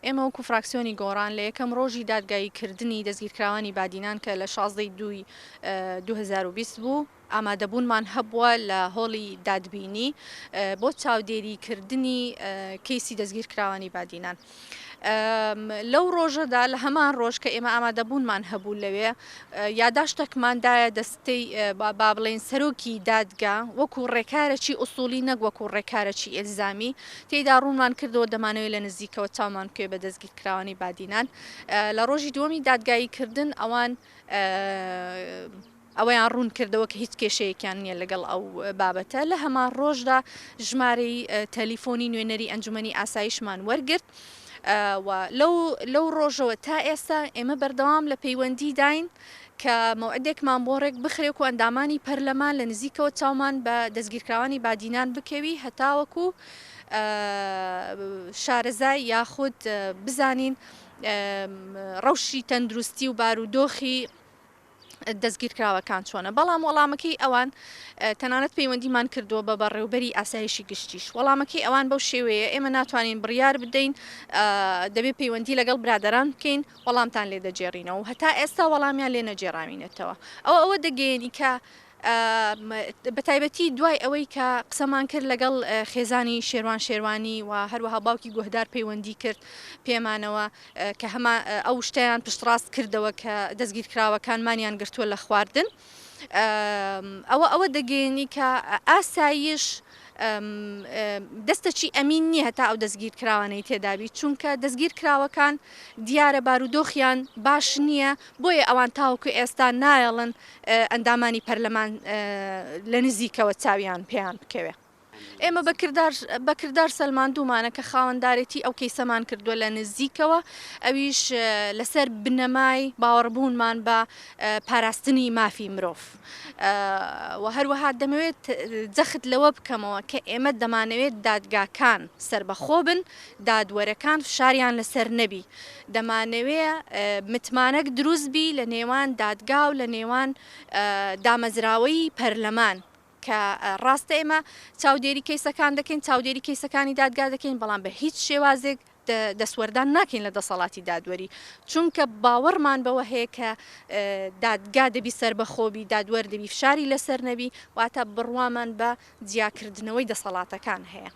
ئێمە وەکو فراکسیۆنی گۆڕان لە یەکەم ڕۆژی دادگاییکردنی دەستگیرکراوانی بادینان کە لە 16 2020 بوو ئامادەبوونمان هەبووە لە هۆڵی دادبینی بۆ چاودێریکردنی کەیسی دەستگیرکراوانی بادینان. لەو ڕۆژەدا لە هەمان ڕۆژ کە ئێمە ئامادەبوونمان هەبوو لەوێ یاداشتێکماندایە دەستەی با بڵێن سەرۆکی دادگا وەکو ڕێکارێکی ئوسوڵی نەک وەکو ڕێکارێکی ئێلزامی تێیدا ڕوونمان کردەوە دەمانەوێت لە نزیکەوە چاومان بکوێ بە دەستگیرکراوانی بادینان لە ڕۆژی دووەمی دادگاییکردن ئەوەیان ڕوون کردەوە کە هیچ کێشەیەکیان نییە لەگەڵ ئەو بابەتە لە هەمان ڕۆژدا ژمارەی تەلیفۆنی نوێنەری ئەنجومەنی ئاسایشمان وەرگرت لەو ڕۆژەوە تا ئێستا ئێمە بەردەوام لە پەیوەندی داین کە مەوعدێکمان بۆ ڕێک بخرێک و ئەندامانی پەرلەمان لە نزیکەوە چاومان بە دەستگیرکراوانی بادینان بکەوی هەتاوەکو شارەزای یاخود بزانین ڕەوشی تەندروستی و بارودۆخی دەستگیرکراوەکان چۆنە بەڵام وەڵامەکەی ئەوان تەنانەت پەیوەندیمان کردووە بە بەڕێوبەری ئاسایشی گشتیش وەڵامەکەی ئەوان بەو شێوەیە ئێمە ناتوانین بڕیار بدەین دەبێت پەیوەندی لەگەڵ برادەران بکەین وەڵامتان لێ دەجێڕینەوە هەتا ئێستا وەڵامیان لێ نەجێڕاوینێتەوە ئەوە دەگەیەنی کە بە تایبەتی دوای ئەوەی کە قسەمان کرد لەگەڵ خێزانی شێروان شێروانی و هەروەها باوکی گۆهدار پەیوەندی کرد پێمانەوە کە هەما ئەو شتیان پشتڕاست کردەوە کە دەستگیرکراوەکانمانیان گرتووە لە خواردن ئەوە دەگەێنی کە ئاسایش دەستەچی ئەمین نییە هەتا ئەو دەستگیرکراوانەی تێدابی چونکە دەستگیرکراوەکان دیارە بارودۆخیان باش نییە بۆیە ئەوان تاوەکو ئێستا نایەڵن ئەندامانی پەرلەمان لە نزیکەوە چاویان پێیان بکەوێ. ئێمە بەکردار سەلماندوومانە کە خاوەنددارێتی ئەو کەیسەمان کردووە لە نزیکەوە ئەویش لەسەر بنەمای باوەڕبوونمان بە پاراستنی مافی مرۆڤ و هەروەها دەمەوێت جەخت لەوە بکەمەوە کە ئێمە دەمانەوێت دادگاکان سربەخۆ بن دادوەرەکان فشاریان لەسەر نەبی دەمانەوێت متمانەک دروستبی لە نێوان دادگا و لە نێوان دامەزراوەی پەرلەمان کە ڕاستە ئێمە چاودێری کەیسەکان دەکەین چاودێری کەیسەکانی دادگا دەکەین بەڵام بە هیچ شێوازێک دەسوەردان ناکەین لە دەسەڵاتی دادوەری چونکە باوەڕمان بەوە هەیە کە دادگا دەبی سربەخۆبی دادوەر دەبی فشاری لەسەر نەبی واتە بڕوامان بە جیاکردنەوەی دەسەڵاتەکان هەیە.